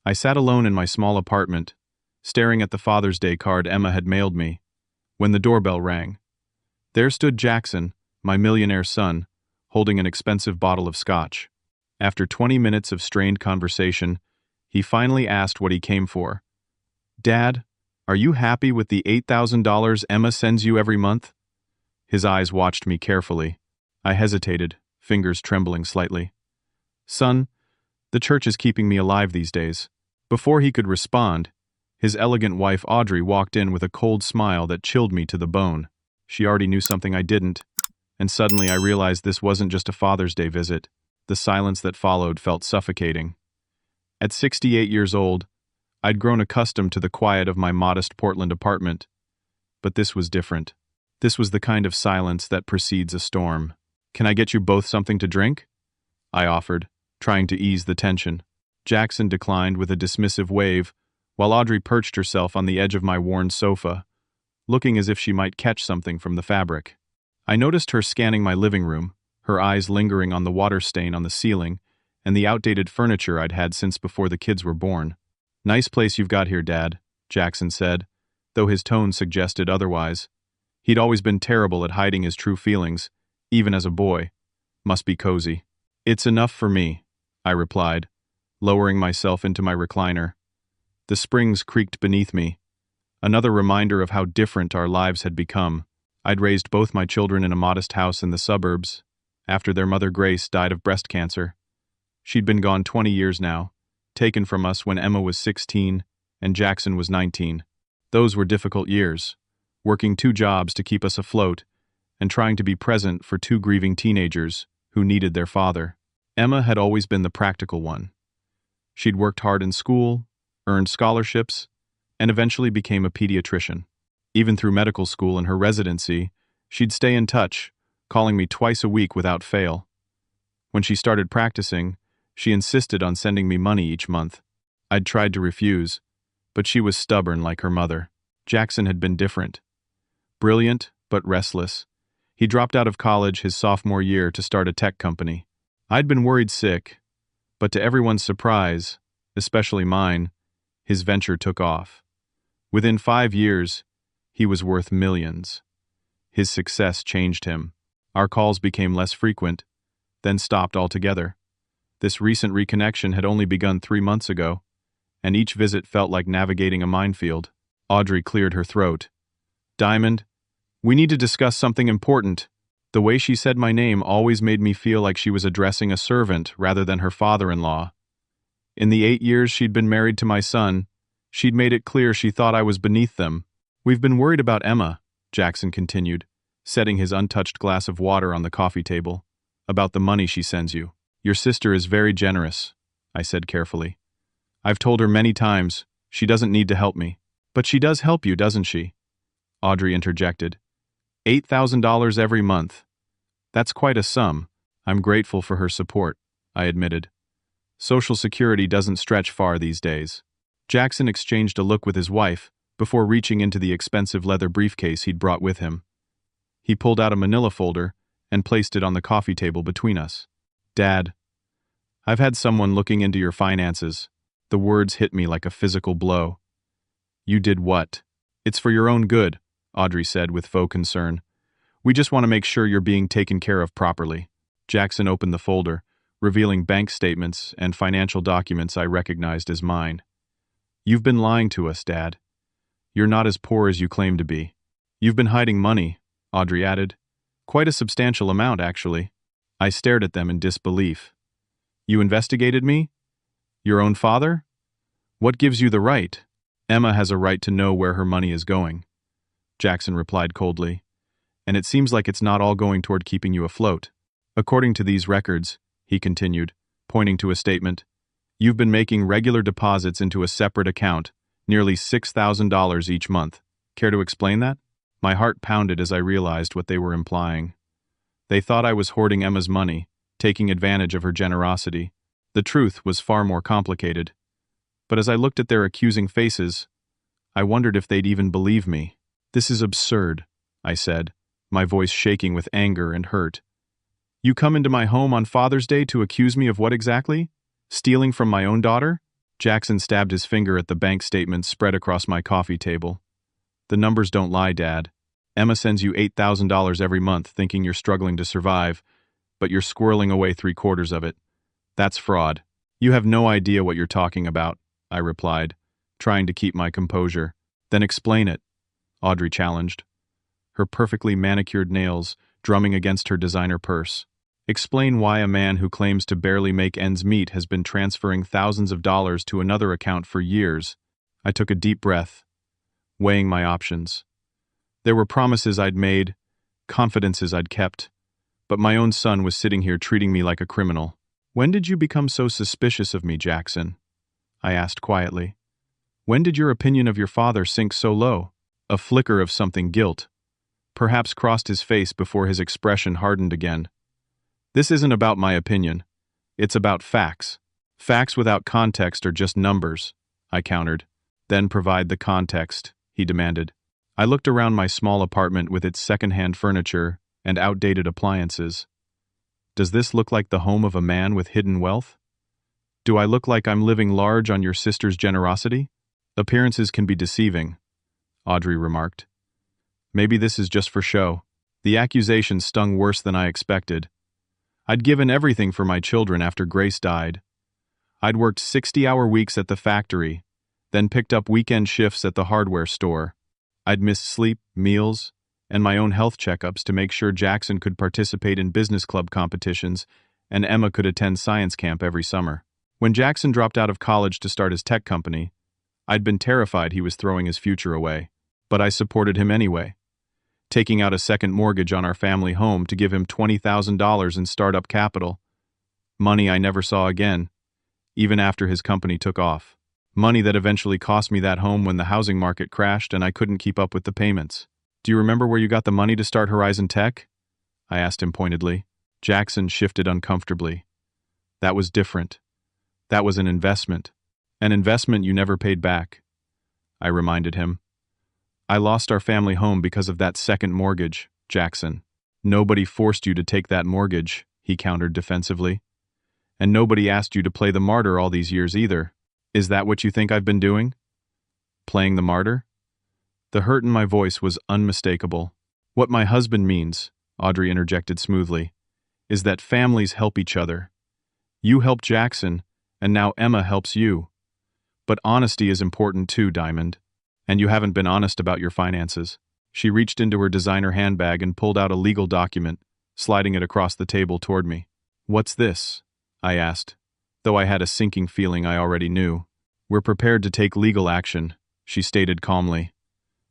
I sat alone in my small apartment, staring at the Father's Day card Emma had mailed me, when the doorbell rang. There stood Jackson, my millionaire son, holding an expensive bottle of scotch. After 20 minutes of strained conversation, he finally asked what he came for. "Dad, are you happy with the $8,000 Emma sends you every month?" His eyes watched me carefully. I hesitated, fingers trembling slightly. "Son, the church is keeping me alive these days." Before he could respond, his elegant wife Audrey walked in with a cold smile that chilled me to the bone. She already knew something I didn't, and suddenly I realized this wasn't just a Father's Day visit. The silence that followed felt suffocating. At 68 years old, I'd grown accustomed to the quiet of my modest Portland apartment. But this was different. This was the kind of silence that precedes a storm. "Can I get you both something to drink?" I offered, trying to ease the tension. Jackson declined with a dismissive wave, while Audrey perched herself on the edge of my worn sofa, looking as if she might catch something from the fabric. I noticed her scanning my living room, her eyes lingering on the water stain on the ceiling and the outdated furniture I'd had since before the kids were born. "Nice place you've got here, Dad," Jackson said, though his tone suggested otherwise. He'd always been terrible at hiding his true feelings, even as a boy. "Must be cozy." "It's enough for me," I replied, lowering myself into my recliner. The springs creaked beneath me, another reminder of how different our lives had become. I'd raised both my children in a modest house in the suburbs, after their mother Grace died of breast cancer. She'd been gone 20 years now, taken from us when Emma was 16 and Jackson was 19. Those were difficult years, working 2 jobs to keep us afloat and trying to be present for 2 grieving teenagers who needed their father. Emma had always been the practical one. She'd worked hard in school, earned scholarships, and eventually became a pediatrician. Even through medical school and her residency, she'd stay in touch, calling me twice a week without fail. When she started practicing, she insisted on sending me money each month. I'd tried to refuse, but she was stubborn like her mother. Jackson had been different. Brilliant, but restless. He dropped out of college his sophomore year to start a tech company. I'd been worried sick, but to everyone's surprise, especially mine, his venture took off. Within 5 years, he was worth millions. His success changed him. Our calls became less frequent, then stopped altogether. This recent reconnection had only begun 3 months ago, and each visit felt like navigating a minefield. Audrey cleared her throat. "Diamond, we need to discuss something important." The way she said my name always made me feel like she was addressing a servant rather than her father-in-law. In the 8 years she'd been married to my son, she'd made it clear she thought I was beneath them. "We've been worried about Emma," Jackson continued, setting his untouched glass of water on the coffee table. "About the money she sends you. Your sister is very generous," I said carefully. "I've told her many times, she doesn't need to help me." "But she does help you, doesn't she?" Audrey interjected. $8,000 every month. That's quite a sum. I'm grateful for her support, I admitted. Social Security doesn't stretch far these days. Jackson exchanged a look with his wife before reaching into the expensive leather briefcase he'd brought with him. He pulled out a manila folder and placed it on the coffee table between us. "Dad, I've had someone looking into your finances." The words hit me like a physical blow. "You did what?" "It's for your own good," Audrey said with faux concern. "We just want to make sure you're being taken care of properly." Jackson opened the folder, revealing bank statements and financial documents I recognized as mine. "You've been lying to us, Dad. You're not as poor as you claim to be." "You've been hiding money," Audrey added. "Quite a substantial amount, actually." I stared at them in disbelief. "You investigated me? Your own father? What gives you the right?" "Emma has a right to know where her money is going," Jackson replied coldly. "And it seems like it's not all going toward keeping you afloat. According to these records," he continued, pointing to a statement, "you've been making regular deposits into a separate account, nearly $6,000 each month. Care to explain that?" My heart pounded as I realized what they were implying. They thought I was hoarding Emma's money, taking advantage of her generosity. The truth was far more complicated. But as I looked at their accusing faces, I wondered if they'd even believe me. "This is absurd," I said, my voice shaking with anger and hurt. "You come into my home on Father's Day to accuse me of what exactly? Stealing from my own daughter?" Jackson stabbed his finger at the bank statements spread across my coffee table. The numbers don't lie, Dad. Emma sends you $8,000 every month thinking you're struggling to survive, but you're squirreling away 3/4 of it. That's fraud. You have no idea what you're talking about, I replied, trying to keep my composure. Then explain it, Audrey challenged, her perfectly manicured nails drumming against her designer purse. Explain why a man who claims to barely make ends meet has been transferring thousands of dollars to another account for years. I took a deep breath, weighing my options. There were promises I'd made, confidences I'd kept, but my own son was sitting here treating me like a criminal. When did you become so suspicious of me, Jackson? I asked quietly. When did your opinion of your father sink so low? A flicker of something guilt perhaps crossed his face before his expression hardened again. This isn't about my opinion. It's about facts. Facts without context are just numbers, I countered. Then provide the context, he demanded. I looked around my small apartment with its second-hand furniture and outdated appliances. Does this look like the home of a man with hidden wealth? Do I look like I'm living large on your sister's generosity? Appearances can be deceiving, Audrey remarked. Maybe this is just for show. The accusation stung worse than I expected. I'd given everything for my children after Grace died. I'd worked 60-hour weeks at the factory, then picked up weekend shifts at the hardware store. I'd missed sleep, meals, and my own health checkups to make sure Jackson could participate in business club competitions and Emma could attend science camp every summer. When Jackson dropped out of college to start his tech company, I'd been terrified he was throwing his future away. But I supported him anyway, taking out a second mortgage on our family home to give him $20,000 in startup capital. Money I never saw again, even after his company took off. Money that eventually cost me that home when the housing market crashed and I couldn't keep up with the payments. Do you remember where you got the money to start Horizon Tech? I asked him pointedly. Jackson shifted uncomfortably. That was different. That was an investment. An investment you never paid back, I reminded him. I lost our family home because of that second mortgage, Jackson. Nobody forced you to take that mortgage, he countered defensively. And nobody asked you to play the martyr all these years either. Is that what you think I've been doing? Playing the martyr? The hurt in my voice was unmistakable. What my husband means, Audrey interjected smoothly, is that families help each other. You helped Jackson, and now Emma helps you. But honesty is important too, Diamond. And you haven't been honest about your finances. She reached into her designer handbag and pulled out a legal document, sliding it across the table toward me. What's this? I asked, though I had a sinking feeling I already knew. We're prepared to take legal action, she stated calmly,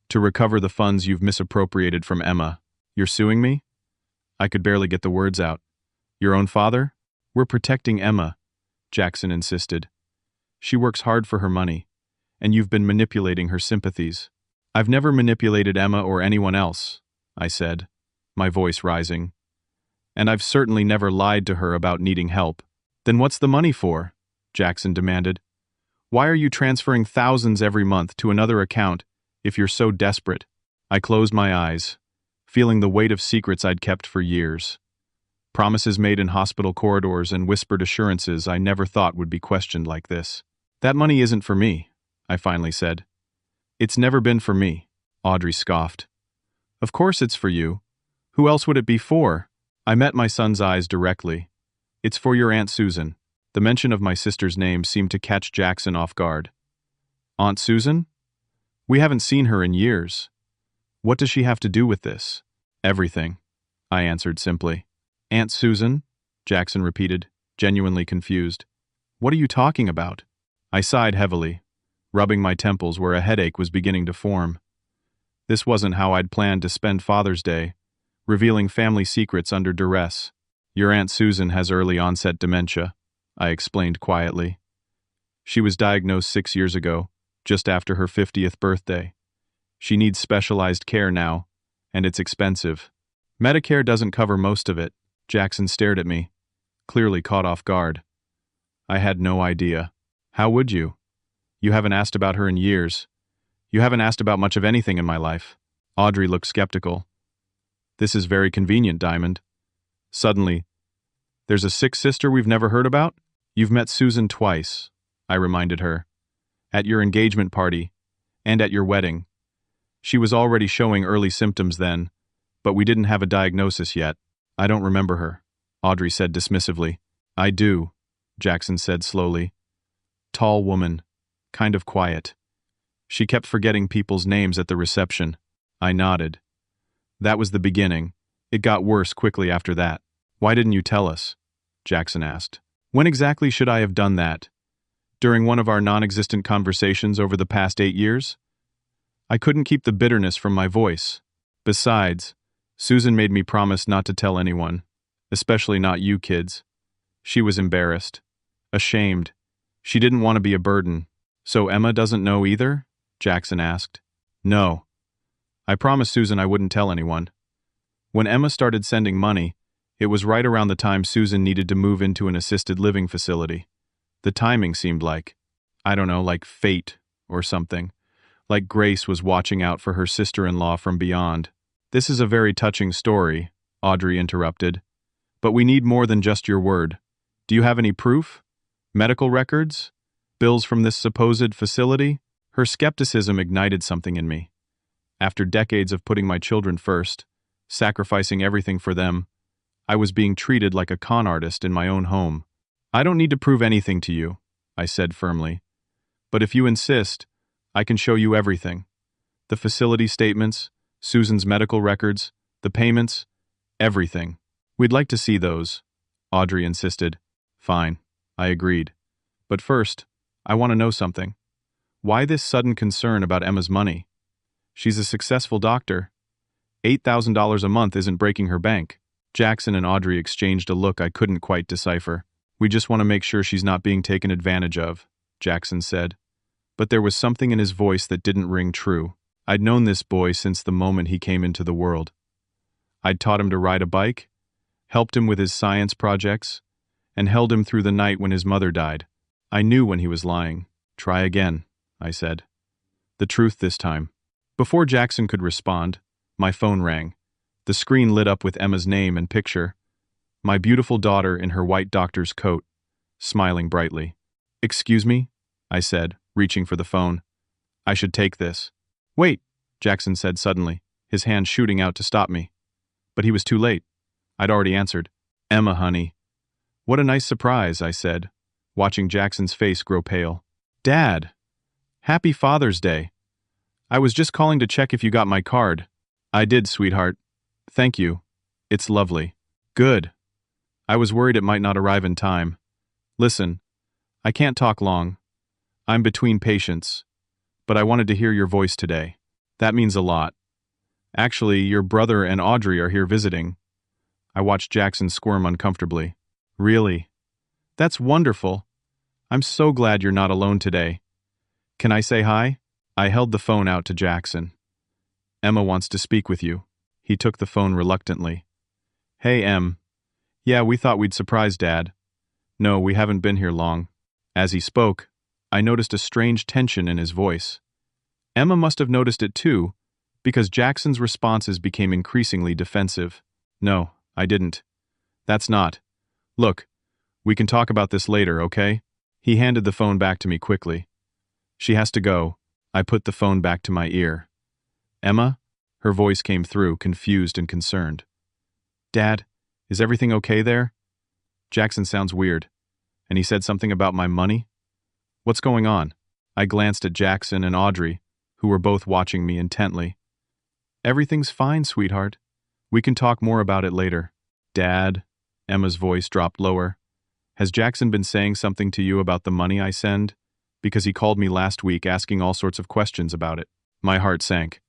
to recover the funds you've misappropriated from Emma. You're suing me? I could barely get the words out. Your own father? We're protecting Emma, Jackson insisted. She works hard for her money, and you've been manipulating her sympathies. I've never manipulated Emma or anyone else, I said, my voice rising. And I've certainly never lied to her about needing help. Then what's the money for? Jackson demanded. Why are you transferring thousands every month to another account if you're so desperate? I closed my eyes, feeling the weight of secrets I'd kept for years. Promises made in hospital corridors and whispered assurances I never thought would be questioned like this. That money isn't for me, I finally said. It's never been for me, Audrey scoffed. Of course it's for you. Who else would it be for? I met my son's eyes directly. It's for your Aunt Susan. The mention of my sister's name seemed to catch Jackson off guard. Aunt Susan? We haven't seen her in years. What does she have to do with this? Everything, I answered simply. Aunt Susan? Jackson repeated, genuinely confused. What are you talking about? I sighed heavily, rubbing my temples where a headache was beginning to form. This wasn't how I'd planned to spend Father's Day, revealing family secrets under duress. Your Aunt Susan has early-onset dementia, I explained quietly. She was diagnosed 6 years ago, just after her 50th birthday. She needs specialized care now, and it's expensive. Medicare doesn't cover most of it. Jackson stared at me, clearly caught off guard. I had no idea. How would you? You haven't asked about her in years. You haven't asked about much of anything in my life. Audrey looked skeptical. This is very convenient, Diamond. Suddenly, there's a sick sister we've never heard about? You've met Susan twice, I reminded her, At your engagement party, and at your wedding. She was already showing early symptoms then, but we didn't have a diagnosis yet. I don't remember her, Audrey said dismissively. I do, Jackson said slowly. Tall woman, kind of quiet. She kept forgetting people's names at the reception. I nodded. That was the beginning. It got worse quickly after that. Why didn't you tell us? Jackson asked. When exactly should I have done that? During one of our non-existent conversations over the past 8 years? I couldn't keep the bitterness from my voice. Besides, Susan made me promise not to tell anyone, especially not you kids. She was embarrassed. Ashamed. She didn't want to be a burden. So Emma doesn't know either? Jackson asked. No. I promised Susan I wouldn't tell anyone. When Emma started sending money, it was right around the time Susan needed to move into an assisted living facility. The timing seemed like, I don't know, like fate or something. Like Grace was watching out for her sister-in-law from beyond. This is a very touching story, Audrey interrupted. But we need more than just your word. Do you have any proof? Medical records? Bills from this supposed facility? Her skepticism ignited something in me. After decades of putting my children first, sacrificing everything for them, I was being treated like a con artist in my own home. I don't need to prove anything to you, I said firmly. But if you insist, I can show you everything. The facility statements, Susan's medical records, the payments, everything. We'd like to see those, Audrey insisted. Fine, I agreed. But first, I want to know something. Why this sudden concern about Emma's money? She's a successful doctor. $8,000 a month isn't breaking her bank. Jackson and Audrey exchanged a look I couldn't quite decipher. We just want to make sure she's not being taken advantage of, Jackson said. But there was something in his voice that didn't ring true. I'd known this boy since the moment he came into the world. I'd taught him to ride a bike, helped him with his science projects, and held him through the night when his mother died. I knew when he was lying. Try again, I said. The truth this time. Before Jackson could respond, my phone rang. The screen lit up with Emma's name and picture. My beautiful daughter in her white doctor's coat, smiling brightly. Excuse me, I said, reaching for the phone. I should take this. Wait, Jackson said suddenly, his hand shooting out to stop me. But he was too late. I'd already answered. Emma, honey. What a nice surprise, I said, watching Jackson's face grow pale. Dad! Happy Father's Day. I was just calling to check if you got my card. I did, sweetheart. Thank you. It's lovely. Good. I was worried it might not arrive in time. Listen, I can't talk long. I'm between patients. But I wanted to hear your voice today. That means a lot. Actually, your brother and Audrey are here visiting. I watched Jackson squirm uncomfortably. Really? That's wonderful. I'm so glad you're not alone today. Can I say hi? I held the phone out to Jackson. Emma wants to speak with you. He took the phone reluctantly. Hey, Em. Yeah, we thought we'd surprise Dad. No, we haven't been here long. As he spoke, I noticed a strange tension in his voice. Emma must have noticed it too, because Jackson's responses became increasingly defensive. No, I didn't. That's not. Look, we can talk about this later, okay? He handed the phone back to me quickly. She has to go. I put the phone back to my ear. Emma? Her voice came through, confused and concerned. Dad, is everything okay there? Jackson sounds weird. And he said something about my money? What's going on? I glanced at Jackson and Audrey, who were both watching me intently. Everything's fine, sweetheart. We can talk more about it later. Dad, Emma's voice dropped lower. Has Jackson been saying something to you about the money I send? Because he called me last week asking all sorts of questions about it. My heart sank.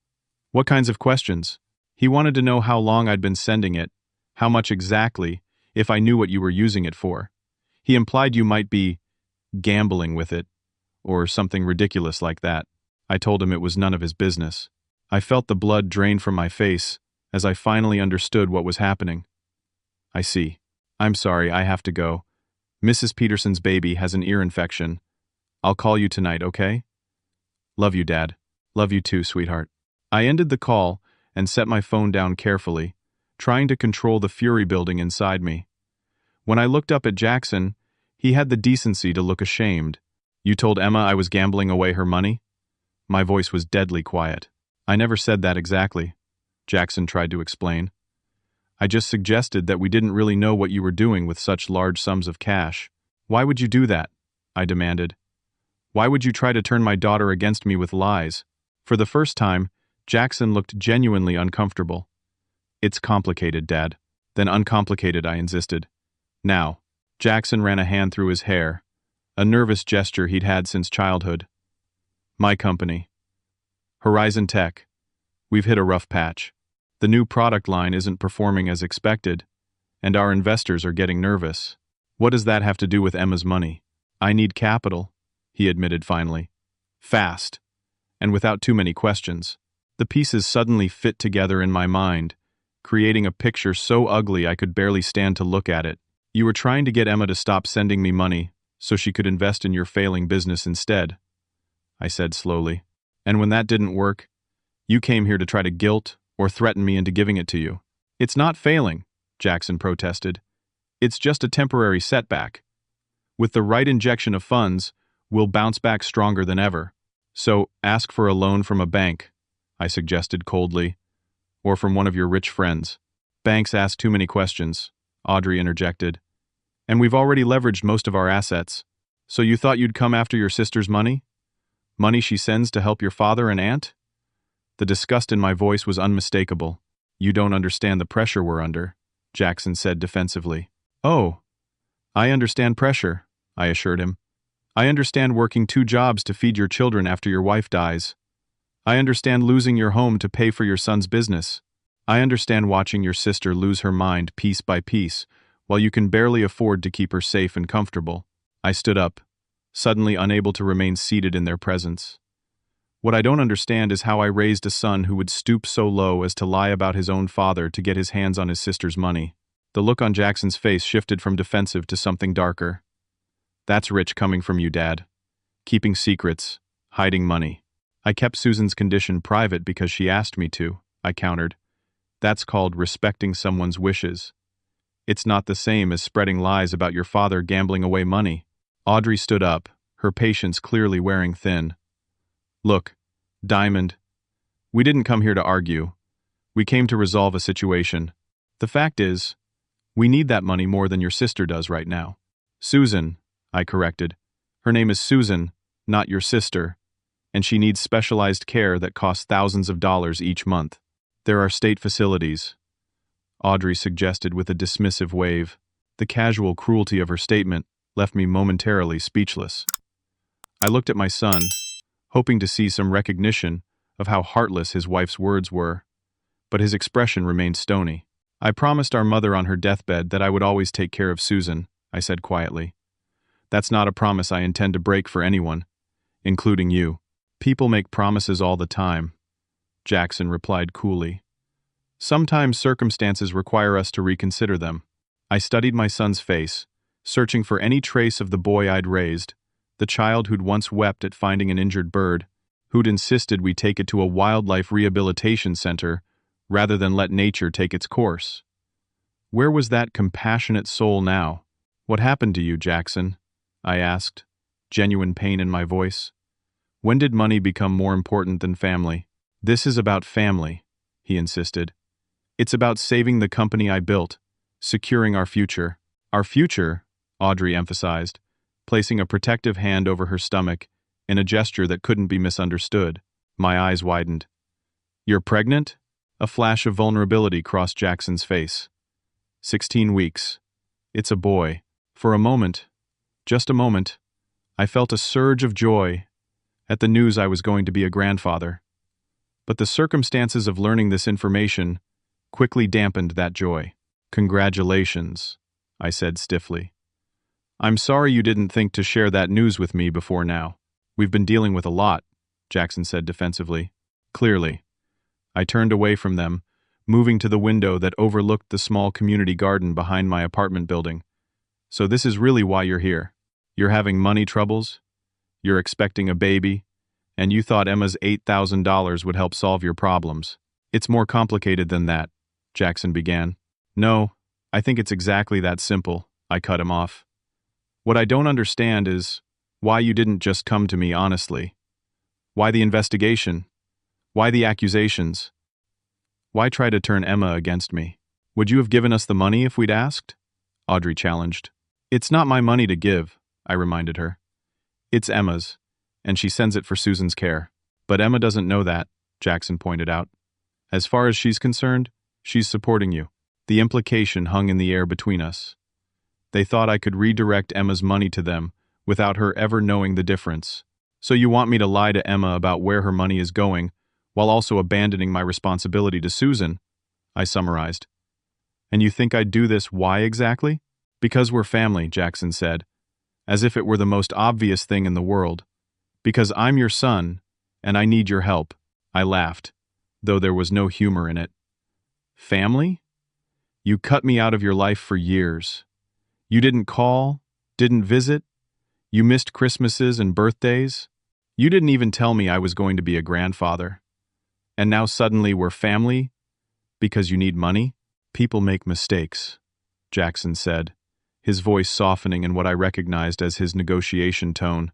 What kinds of questions? He wanted to know how long I'd been sending it, how much exactly, if I knew what you were using it for. He implied you might be gambling with it, or something ridiculous like that. I told him it was none of his business. I felt the blood drain from my face as I finally understood what was happening. I see. I'm sorry, I have to go. Mrs. Peterson's baby has an ear infection. I'll call you tonight, okay? Love you, Dad. Love you too, sweetheart. I ended the call and set my phone down carefully, trying to control the fury building inside me. When I looked up at Jackson, he had the decency to look ashamed. You told Emma I was gambling away her money? My voice was deadly quiet. I never said that exactly, Jackson tried to explain. I just suggested that we didn't really know what you were doing with such large sums of cash. Why would you do that? I demanded. Why would you try to turn my daughter against me with lies? For the first time, Jackson looked genuinely uncomfortable. It's complicated, Dad. Then uncomplicated, I insisted. Now. Jackson ran a hand through his hair, a nervous gesture he'd had since childhood. My company. Horizon Tech. We've hit a rough patch. The new product line isn't performing as expected, and our investors are getting nervous. What does that have to do with Emma's money? I need capital, he admitted finally. Fast. And without too many questions. The pieces suddenly fit together in my mind, creating a picture so ugly I could barely stand to look at it. You were trying to get Emma to stop sending me money so she could invest in your failing business instead, I said slowly. And when that didn't work, you came here to try to guilt or threaten me into giving it to you. It's not failing, Jackson protested. It's just a temporary setback. With the right injection of funds, we'll bounce back stronger than ever. So ask for a loan from a bank, I suggested coldly, or from one of your rich friends. Banks ask too many questions, Audrey interjected. And we've already leveraged most of our assets. So you thought you'd come after your sister's money? Money she sends to help your father and aunt? The disgust in my voice was unmistakable. You don't understand the pressure we're under, Jackson said defensively. Oh, I understand pressure, I assured him. I understand working 2 jobs to feed your children after your wife dies. I understand losing your home to pay for your son's business. I understand watching your sister lose her mind piece by piece, while you can barely afford to keep her safe and comfortable. I stood up, suddenly unable to remain seated in their presence. What I don't understand is how I raised a son who would stoop so low as to lie about his own father to get his hands on his sister's money. The look on Jackson's face shifted from defensive to something darker. That's rich coming from you, Dad. Keeping secrets, hiding money. I kept Susan's condition private because she asked me to, I countered. That's called respecting someone's wishes. It's not the same as spreading lies about your father gambling away money. Audrey stood up, her patience clearly wearing thin. Look, Diamond, we didn't come here to argue. We came to resolve a situation. The fact is, we need that money more than your sister does right now. Susan, I corrected. Her name is Susan, not your sister, and she needs specialized care that costs thousands of dollars each month. There are state facilities, Audrey suggested with a dismissive wave. The casual cruelty of her statement left me momentarily speechless. I looked at my son, hoping to see some recognition of how heartless his wife's words were, but his expression remained stony. I promised our mother on her deathbed that I would always take care of Susan, I said quietly. That's not a promise I intend to break for anyone, including you. People make promises all the time, Jackson replied coolly. Sometimes circumstances require us to reconsider them. I studied my son's face, searching for any trace of the boy I'd raised, the child who'd once wept at finding an injured bird, who'd insisted we take it to a wildlife rehabilitation center rather than let nature take its course. Where was that compassionate soul now? What happened to you, Jackson? I asked, genuine pain in my voice. When did money become more important than family? This is about family, he insisted. It's about saving the company I built, securing our future. Our future, Audrey emphasized, placing a protective hand over her stomach in a gesture that couldn't be misunderstood. My eyes widened. You're pregnant? A flash of vulnerability crossed Jackson's face. 16 weeks. It's a boy. For a moment, just a moment, I felt a surge of joy at the news I was going to be a grandfather. But the circumstances of learning this information quickly dampened that joy. Congratulations, I said stiffly. I'm sorry you didn't think to share that news with me before now. We've been dealing with a lot, Jackson said defensively. Clearly. I turned away from them, moving to the window that overlooked the small community garden behind my apartment building. So this is really why you're here. You're having money troubles? You're expecting a baby? And you thought Emma's $8,000 would help solve your problems. It's more complicated than that, Jackson began. No, I think it's exactly that simple, I cut him off. What I don't understand is, Why you didn't just come to me honestly? Why the investigation? Why the accusations? Why try to turn Emma against me? Would you have given us the money if we'd asked? Audrey challenged. It's not my money to give, I reminded her. It's Emma's, and she sends it for Susan's care. But Emma doesn't know that, Jackson pointed out. As far as she's concerned, she's supporting you. The implication hung in the air between us. They thought I could redirect Emma's money to them without her ever knowing the difference. So you want me to lie to Emma about where her money is going, while also abandoning my responsibility to Susan? I summarized. And you think I'd do this why exactly? Because we're family, Jackson said, as if it were the most obvious thing in the world. Because I'm your son, and I need your help. I laughed, though there was no humor in it. Family? You cut me out of your life for years. You didn't call, didn't visit. You missed Christmases and birthdays. You didn't even tell me I was going to be a grandfather. And now suddenly we're family? Because you need money? People make mistakes, Jackson said, his voice softening in what I recognized as his negotiation tone.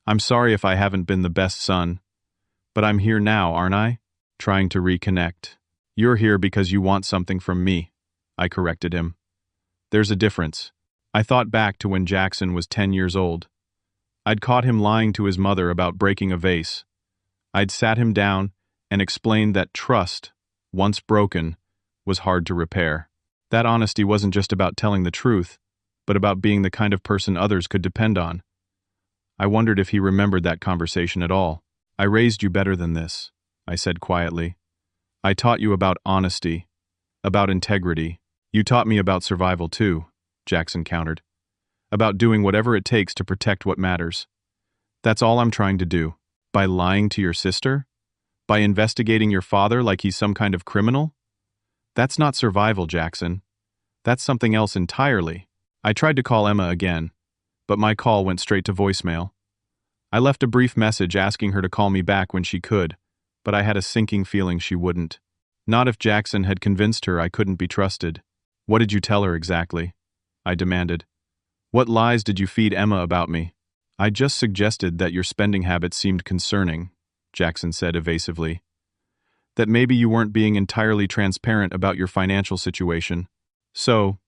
I'm sorry if I haven't been the best son. But I'm here now, aren't I? Trying to reconnect. You're here because you want something from me, I corrected him. There's a difference. I thought back to when Jackson was 10 years old. I'd caught him lying to his mother about breaking a vase. I'd sat him down and explained that trust, once broken, was hard to repair. That honesty wasn't just about telling the truth, but about being the kind of person others could depend on. I wondered if he remembered that conversation at all. I raised you better than this, I said quietly. I taught you about honesty, about integrity. You taught me about survival too, Jackson countered. About doing whatever it takes to protect what matters. That's all I'm trying to do. By lying to your sister? By investigating your father like he's some kind of criminal? That's not survival, Jackson. That's something else entirely. I tried to call Emma again, but my call went straight to voicemail. I left a brief message asking her to call me back when she could, but I had a sinking feeling she wouldn't. Not if Jackson had convinced her I couldn't be trusted. What did you tell her exactly? I demanded. What lies did you feed Emma about me? I just suggested that your spending habits seemed concerning, Jackson said evasively. That maybe you weren't being entirely transparent about your financial situation. So,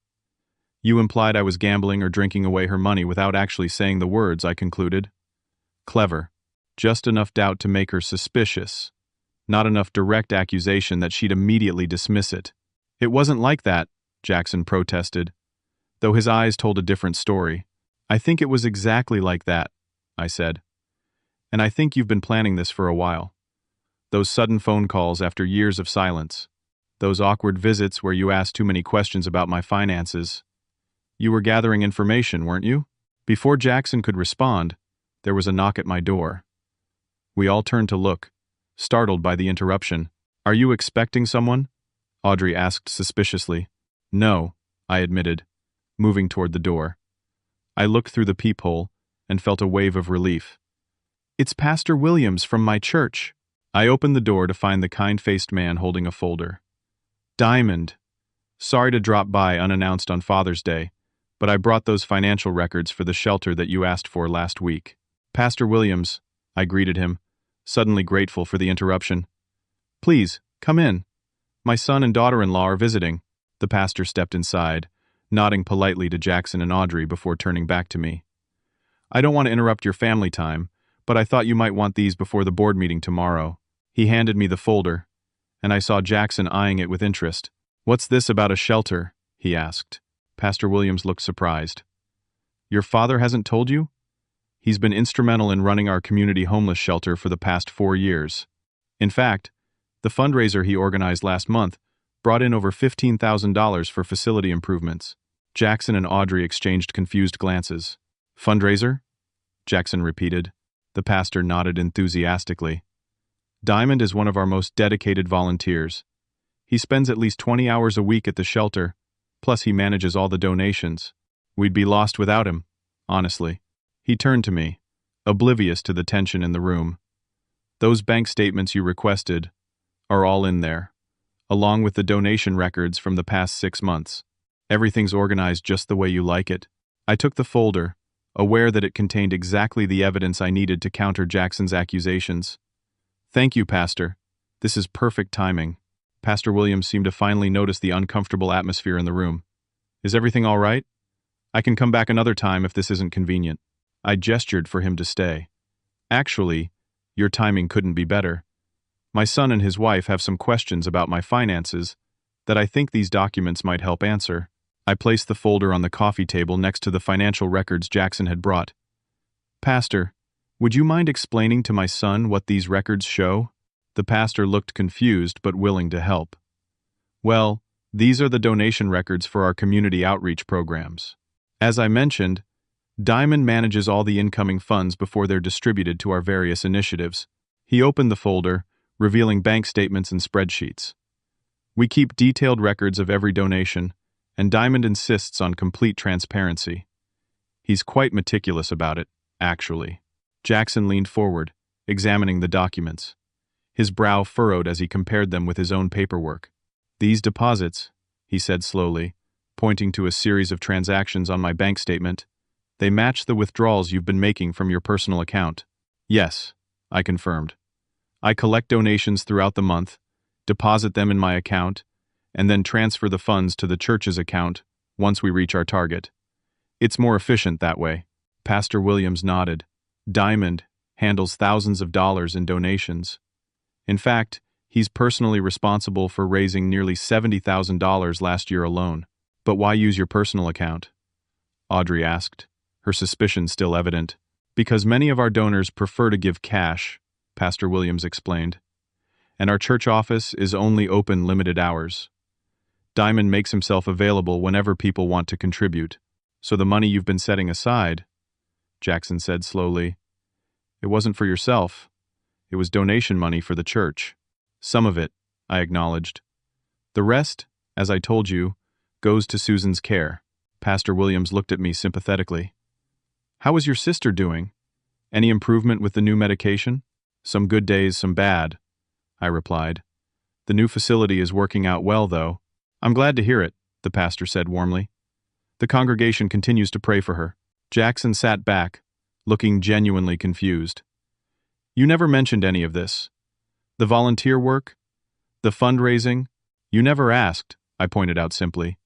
you implied I was gambling or drinking away her money without actually saying the words, I concluded. Clever. Just enough doubt to make her suspicious. Not enough direct accusation that she'd immediately dismiss it. It wasn't like that, Jackson protested, though his eyes told a different story. I think it was exactly like that, I said. And I think you've been planning this for a while. Those sudden phone calls after years of silence. Those awkward visits where you asked too many questions about my finances. You were gathering information, weren't you? Before Jackson could respond, there was a knock at my door. We all turned to look, startled by the interruption. Are you expecting someone? Audrey asked suspiciously. No, I admitted, moving toward the door. I looked through the peephole and felt a wave of relief. It's Pastor Williams from my church. I opened the door to find the kind-faced man holding a folder. Diamond. Sorry to drop by unannounced on Father's Day, but I brought those financial records for the shelter that you asked for last week. Pastor Williams, I greeted him, suddenly grateful for the interruption. Please, come in. My son and daughter-in-law are visiting. The pastor stepped inside, nodding politely to Jackson and Audrey before turning back to me. I don't want to interrupt your family time, but I thought you might want these before the board meeting tomorrow. He handed me the folder, and I saw Jackson eyeing it with interest. What's this about a shelter? He asked. Pastor Williams looked surprised. Your father hasn't told you? He's been instrumental in running our community homeless shelter for the past 4 years. In fact, the fundraiser he organized last month brought in over $15,000 for facility improvements. Jackson and Audrey exchanged confused glances. Fundraiser? Jackson repeated. The pastor nodded enthusiastically. Diamond is one of our most dedicated volunteers. He spends at least 20 hours a week at the shelter, plus he manages all the donations. We'd be lost without him, honestly. He turned to me, oblivious to the tension in the room. Those bank statements you requested are all in there, along with the donation records from the past 6 months. Everything's organized just the way you like it. I took the folder, aware that it contained exactly the evidence I needed to counter Jackson's accusations. "Thank you, Pastor. This is perfect timing." Pastor Williams seemed to finally notice the uncomfortable atmosphere in the room. "Is everything all right? I can come back another time if this isn't convenient." I gestured for him to stay. "Actually, your timing couldn't be better. My son and his wife have some questions about my finances that I think these documents might help answer." I placed the folder on the coffee table next to the financial records Jackson had brought. "Pastor, would you mind explaining to my son what these records show?" The pastor looked confused but willing to help. "Well, these are the donation records for our community outreach programs. As I mentioned, Diamond manages all the incoming funds before they're distributed to our various initiatives." He opened the folder, revealing bank statements and spreadsheets. "We keep detailed records of every donation, and Diamond insists on complete transparency. He's quite meticulous about it, actually." Jackson leaned forward, examining the documents. His brow furrowed as he compared them with his own paperwork. "These deposits," he said slowly, pointing to a series of transactions on my bank statement, "they match the withdrawals you've been making from your personal account." "Yes," I confirmed. "I collect donations throughout the month, deposit them in my account, and then transfer the funds to the church's account once we reach our target. It's more efficient that way." Pastor Williams nodded. "Diamond handles thousands of dollars in donations. In fact, he's personally responsible for raising nearly $70,000 last year alone." "But why use your personal account?" Audrey asked, her suspicion still evident. "Because many of our donors prefer to give cash," Pastor Williams explained. "And our church office is only open limited hours. Diamond makes himself available whenever people want to contribute. So the money you've been setting aside," Jackson said slowly, "it wasn't for yourself. It was donation money for the church." "Some of it," I acknowledged. "The rest, as I told you, goes to Susan's care." Pastor Williams looked at me sympathetically. "How is your sister doing? Any improvement with the new medication?" "Some good days, some bad," I replied. "The new facility is working out well, though." "I'm glad to hear it," the pastor said warmly. "The congregation continues to pray for her." Jackson sat back, looking genuinely confused. "You never mentioned any of this. The volunteer work? The fundraising? You never asked," I pointed out simply.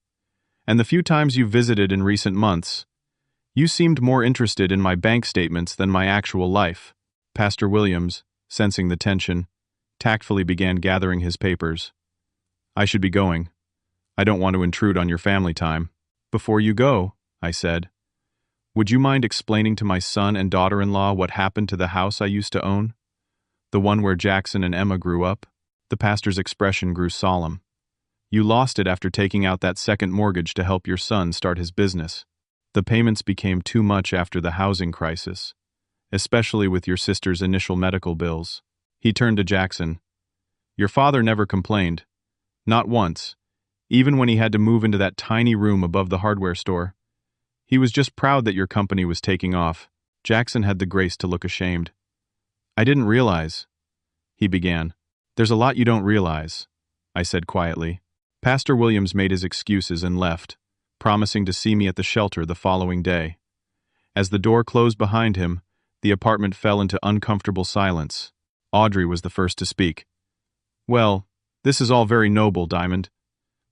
"And the few times you visited in recent months, you seemed more interested in my bank statements than my actual life." Pastor Williams, sensing the tension, tactfully began gathering his papers. "I should be going. I don't want to intrude on your family time." "Before you go," I said, "would you mind explaining to my son and daughter-in-law what happened to the house I used to own? The one where Jackson and Emma grew up?" The pastor's expression grew solemn. "You lost it after taking out that second mortgage to help your son start his business. The payments became too much after the housing crisis, especially with your sister's initial medical bills." He turned to Jackson. "Your father never complained. Not once, even when he had to move into that tiny room above the hardware store. He was just proud that your company was taking off." Jackson had the grace to look ashamed. "I didn't realize," he began. "There's a lot you don't realize," I said quietly. Pastor Williams made his excuses and left, promising to see me at the shelter the following day. As the door closed behind him, the apartment fell into uncomfortable silence. Audrey was the first to speak. "Well, this is all very noble, Diamond,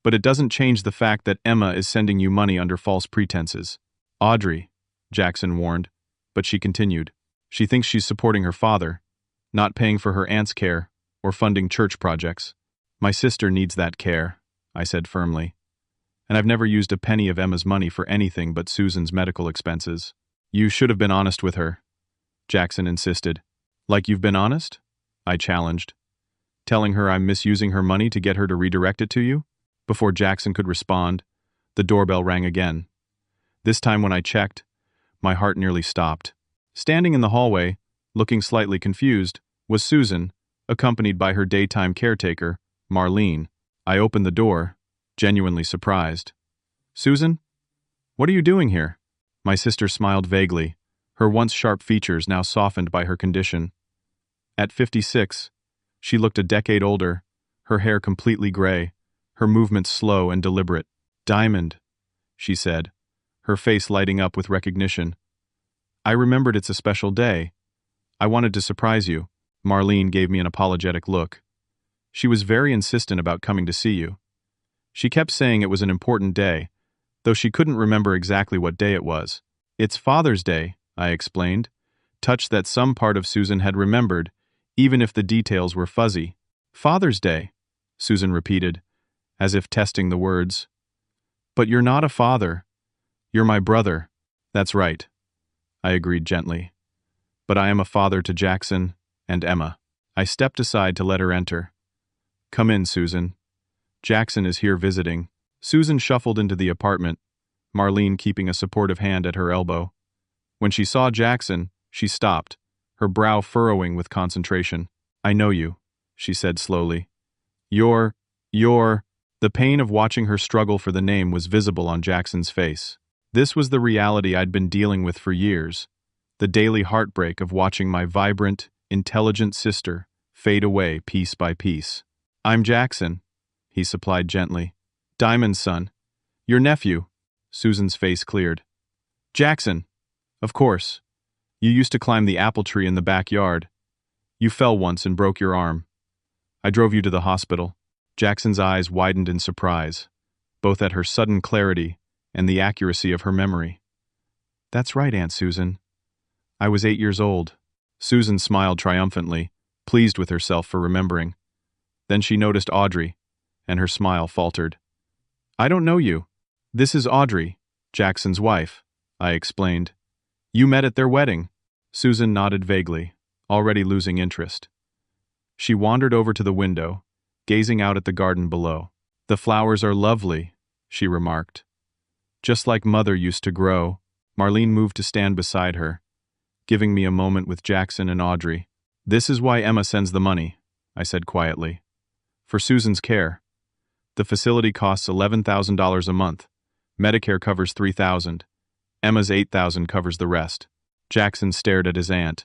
but it doesn't change the fact that Emma is sending you money under false pretenses." "Audrey," Jackson warned, but she continued. "She thinks she's supporting her father, not paying for her aunt's care or funding church projects." "My sister needs that care," I said firmly. "And I've never used a penny of Emma's money for anything but Susan's medical expenses." "You should have been honest with her," Jackson insisted. "Like you've been honest?" I challenged. "Telling her I'm misusing her money to get her to redirect it to you?" Before Jackson could respond, the doorbell rang again. This time when I checked, my heart nearly stopped. Standing in the hallway, looking slightly confused, was Susan, accompanied by her daytime caretaker, Marlene. I opened the door, genuinely surprised. "Susan? What are you doing here?" My sister smiled vaguely, her once sharp features now softened by her condition. At 56, she looked a decade older, her hair completely gray, her movements slow and deliberate. "Diamond," she said, her face lighting up with recognition. I remembered it's a special day. I wanted to surprise you. Marlene gave me an apologetic look. She was very insistent about coming to see you. She kept saying it was an important day, though she couldn't remember exactly what day it was. It's Father's Day, I explained, touched that some part of Susan had remembered, even if the details were fuzzy. Father's Day, Susan repeated, as if testing the words. But you're not a father. You're my brother. That's right, I agreed gently. But I am a father to Jackson and Emma. I stepped aside to let her enter. Come in, Susan. Jackson is here visiting. Susan shuffled into the apartment, Marlene keeping a supportive hand at her elbow. When she saw Jackson, she stopped, her brow furrowing with concentration. I know you, she said slowly. You're... The pain of watching her struggle for the name was visible on Jackson's face. This was the reality I'd been dealing with for years, the daily heartbreak of watching my vibrant, intelligent sister fade away piece by piece. I'm Jackson, he supplied gently. Diamond's son. Your nephew. Susan's face cleared. Jackson. Of course. You used to climb the apple tree in the backyard. You fell once and broke your arm. I drove you to the hospital. Jackson's eyes widened in surprise, both at her sudden clarity and the accuracy of her memory. That's right, Aunt Susan. I was 8 years old. Susan smiled triumphantly, pleased with herself for remembering. Then she noticed Audrey, and her smile faltered. I don't know you. This is Audrey, Jackson's wife, I explained. You met at their wedding. Susan nodded vaguely, already losing interest. She wandered over to the window, gazing out at the garden below. The flowers are lovely, she remarked. Just like Mother used to grow. Marlene moved to stand beside her, giving me a moment with Jackson and Audrey. This is why Emma sends the money, I said quietly. For Susan's care. The facility costs $11,000 a month. Medicare covers $3,000. Emma's $8,000 covers the rest. Jackson stared at his aunt,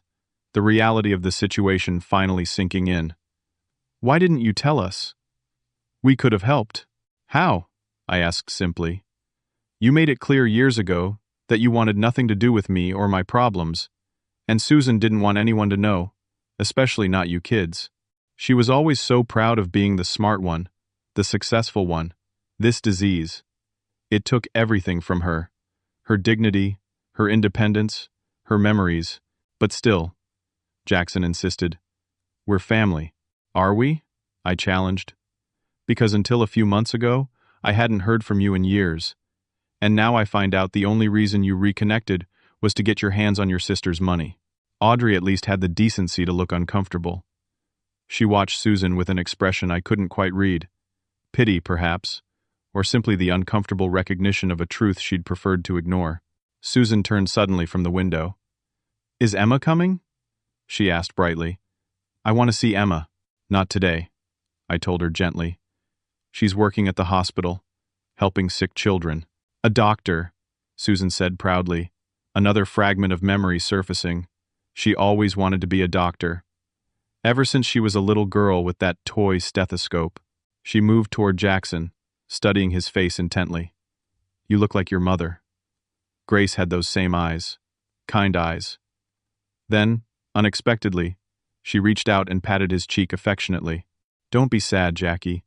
the reality of the situation finally sinking in. Why didn't you tell us? We could have helped. How? I asked simply. You made it clear years ago that you wanted nothing to do with me or my problems, and Susan didn't want anyone to know, especially not you kids. She was always so proud of being the smart one, the successful one. This disease. It took everything from her. Her dignity, her independence, her memories. But still, Jackson insisted. We're family. Are we? I challenged. Because until a few months ago, I hadn't heard from you in years. And now I find out the only reason you reconnected was to get your hands on your sister's money. Audrey at least had the decency to look uncomfortable. She watched Susan with an expression I couldn't quite read. Pity, perhaps, or simply the uncomfortable recognition of a truth she'd preferred to ignore. Susan turned suddenly from the window. Is Emma coming? She asked brightly. I want to see Emma. Not today, I told her gently. She's working at the hospital, helping sick children. A doctor, Susan said proudly, another fragment of memory surfacing. She always wanted to be a doctor. Ever since she was a little girl with that toy stethoscope. She moved toward Jackson, studying his face intently. You look like your mother. Grace had those same eyes, kind eyes. Then, unexpectedly, she reached out and patted his cheek affectionately. Don't be sad, Jackie.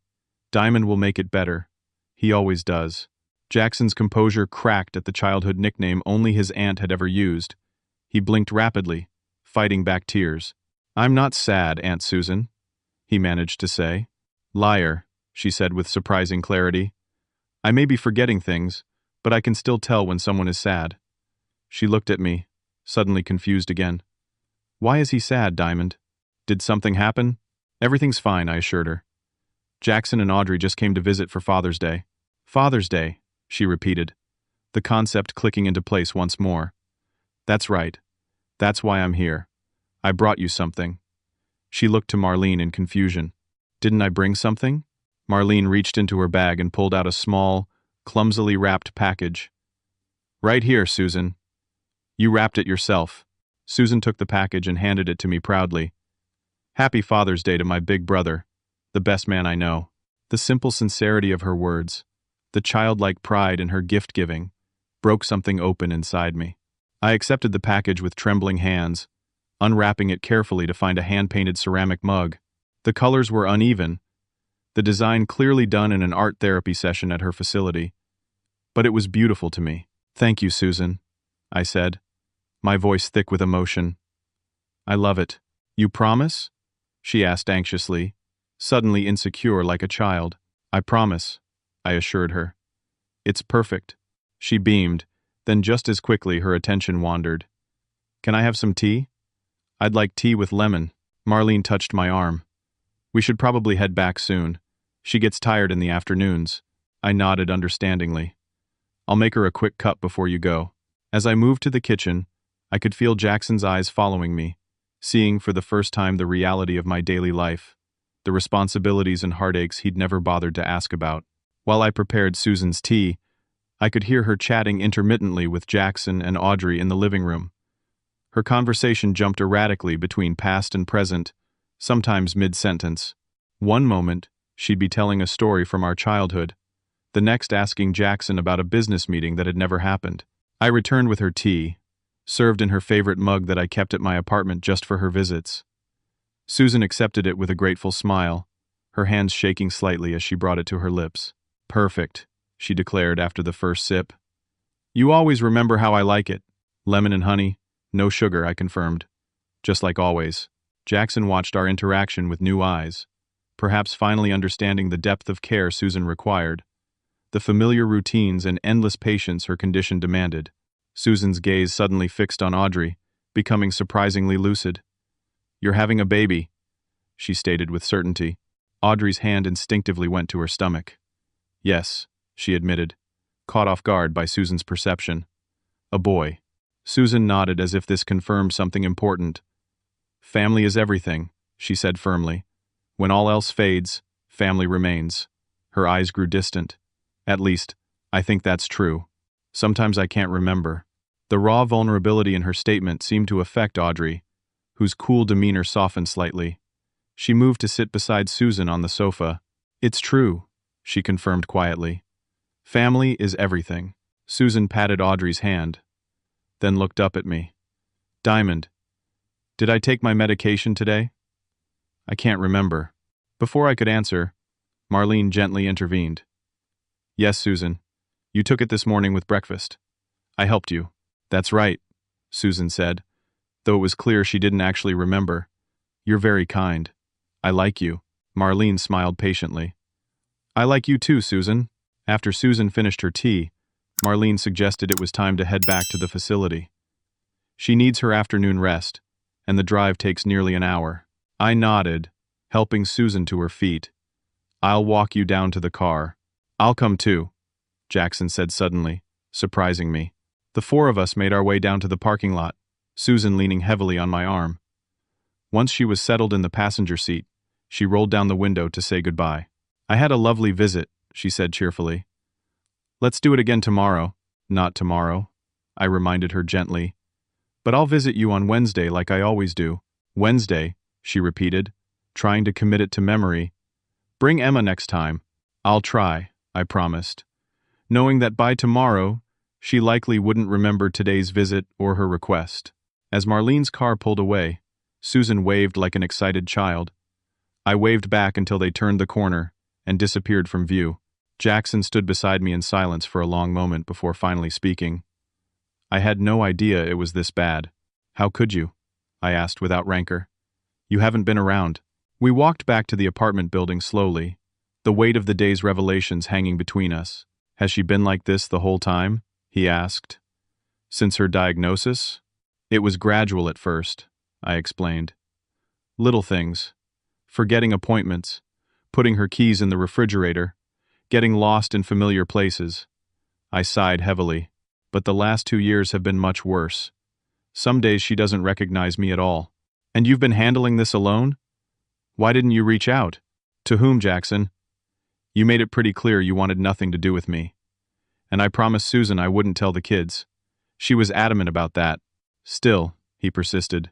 Diamond will make it better. He always does. Jackson's composure cracked at the childhood nickname only his aunt had ever used. He blinked rapidly, fighting back tears. I'm not sad, Aunt Susan, he managed to say. Liar, she said with surprising clarity. I may be forgetting things, but I can still tell when someone is sad. She looked at me, suddenly confused again. Why is he sad, Diamond? Did something happen? Everything's fine, I assured her. Jackson and Audrey just came to visit for Father's Day. Father's Day, she repeated, the concept clicking into place once more. That's right. That's why I'm here. I brought you something. She looked to Marlene in confusion. Didn't I bring something? Marlene reached into her bag and pulled out a small, clumsily wrapped package. Right here, Susan. You wrapped it yourself. Susan took the package and handed it to me proudly. Happy Father's Day to my big brother, the best man I know. The simple sincerity of her words, the childlike pride in her gift-giving, broke something open inside me. I accepted the package with trembling hands, unwrapping it carefully to find a hand-painted ceramic mug. The colors were uneven, the design clearly done in an art therapy session at her facility. But it was beautiful to me. "Thank you, Susan," I said, my voice thick with emotion. "I love it." "You promise?" she asked anxiously, suddenly insecure like a child. "I promise," I assured her. "It's perfect." She beamed, then just as quickly her attention wandered. "Can I have some tea?" "I'd like tea with lemon." Marlene touched my arm. "We should probably head back soon. She gets tired in the afternoons." I nodded understandingly. "I'll make her a quick cup before you go." As I moved to the kitchen, I could feel Jackson's eyes following me, seeing for the first time the reality of my daily life, the responsibilities and heartaches he'd never bothered to ask about. While I prepared Susan's tea, I could hear her chatting intermittently with Jackson and Audrey in the living room. Her conversation jumped erratically between past and present, sometimes mid-sentence. One moment, she'd be telling a story from our childhood, the next asking Jackson about a business meeting that had never happened. I returned with her tea, served in her favorite mug that I kept at my apartment just for her visits. Susan accepted it with a grateful smile, her hands shaking slightly as she brought it to her lips. "Perfect," she declared after the first sip. "You always remember how I like it." "Lemon and honey, no sugar," I confirmed. "Just like always." Jackson watched our interaction with new eyes, perhaps finally understanding the depth of care Susan required, the familiar routines and endless patience her condition demanded. Susan's gaze suddenly fixed on Audrey, becoming surprisingly lucid. "You're having a baby," she stated with certainty. Audrey's hand instinctively went to her stomach. "Yes," she admitted, caught off guard by Susan's perception. "A boy." Susan nodded as if this confirmed something important. "Family is everything," she said firmly. "When all else fades, family remains." Her eyes grew distant. "At least, I think that's true. Sometimes I can't remember." The raw vulnerability in her statement seemed to affect Audrey, whose cool demeanor softened slightly. She moved to sit beside Susan on the sofa. "It's true," she confirmed quietly. "Family is everything." Susan patted Audrey's hand, then looked up at me. "Diamond, did I take my medication today?" "I can't remember." Before I could answer, Marlene gently intervened. "Yes, Susan. You took it this morning with breakfast. I helped you." "That's right," Susan said, though it was clear she didn't actually remember. "You're very kind. I like you." Marlene smiled patiently. "I like you too, Susan." After Susan finished her tea, Marlene suggested it was time to head back to the facility. "She needs her afternoon rest, and the drive takes nearly an hour." I nodded, helping Susan to her feet. "I'll walk you down to the car." "I'll come too," Jackson said suddenly, surprising me. The four of us made our way down to the parking lot, Susan leaning heavily on my arm. Once she was settled in the passenger seat, she rolled down the window to say goodbye. "I had a lovely visit," she said cheerfully. "Let's do it again tomorrow." "Not tomorrow," I reminded her gently. "But I'll visit you on Wednesday like I always do." "Wednesday," she repeated, trying to commit it to memory. "Bring Emma next time." "I'll try," I promised, knowing that by tomorrow, she likely wouldn't remember today's visit or her request. As Marlene's car pulled away, Susan waved like an excited child. I waved back until they turned the corner and disappeared from view. Jackson stood beside me in silence for a long moment before finally speaking. "I had no idea it was this bad." "How could you?" I asked without rancor. "You haven't been around." We walked back to the apartment building slowly, the weight of the day's revelations hanging between us. "Has she been like this the whole time?" he asked. "Since her diagnosis?" "It was gradual at first," I explained. "Little things. Forgetting appointments, putting her keys in the refrigerator, getting lost in familiar places." I sighed heavily. "But the last 2 years have been much worse. Some days she doesn't recognize me at all." "And you've been handling this alone? Why didn't you reach out?" "To whom, Jackson? You made it pretty clear you wanted nothing to do with me. And I promised Susan I wouldn't tell the kids. She was adamant about that." "Still," he persisted,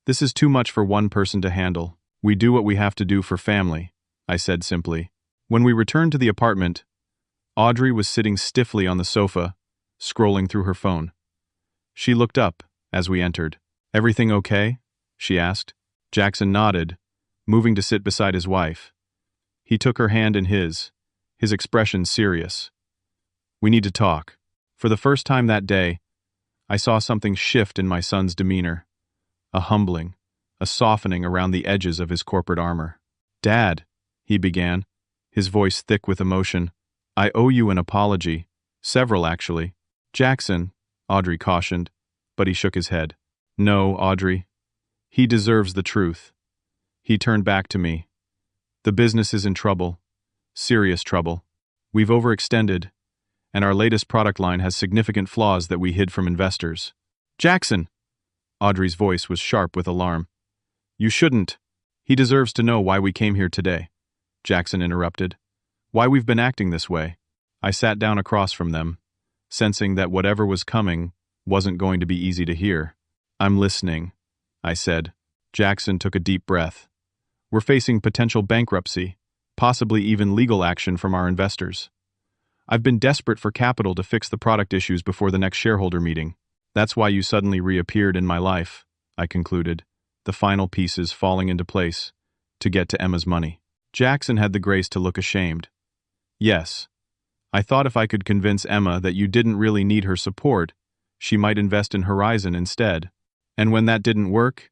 "this is too much for one person to handle." "We do what we have to do for family," I said simply. When we returned to the apartment, Audrey was sitting stiffly on the sofa, scrolling through her phone. She looked up as we entered. "Everything okay?" she asked. Jackson nodded, moving to sit beside his wife. He took her hand in his expression serious. "We need to talk." For the first time that day, I saw something shift in my son's demeanor. A humbling, a softening around the edges of his corporate armor. "Dad," he began, his voice thick with emotion, "I owe you an apology. Several, actually." "Jackson," Audrey cautioned, but he shook his head. "No, Audrey. He deserves the truth." He turned back to me. "The business is in trouble. Serious trouble. We've overextended, and our latest product line has significant flaws that we hid from investors." "Jackson!" Audrey's voice was sharp with alarm. "You shouldn't." "He deserves to know why we came here today," Jackson interrupted. "Why we've been acting this way." I sat down across from them, sensing that whatever was coming wasn't going to be easy to hear. "I'm listening," I said. Jackson took a deep breath. "We're facing potential bankruptcy, possibly even legal action from our investors. I've been desperate for capital to fix the product issues before the next shareholder meeting. That's why you suddenly reappeared in my life," I concluded, the final pieces falling into place to get to Emma's money. Jackson had the grace to look ashamed. "Yes. I thought if I could convince Emma that you didn't really need her support, she might invest in Horizon instead. And when that didn't work,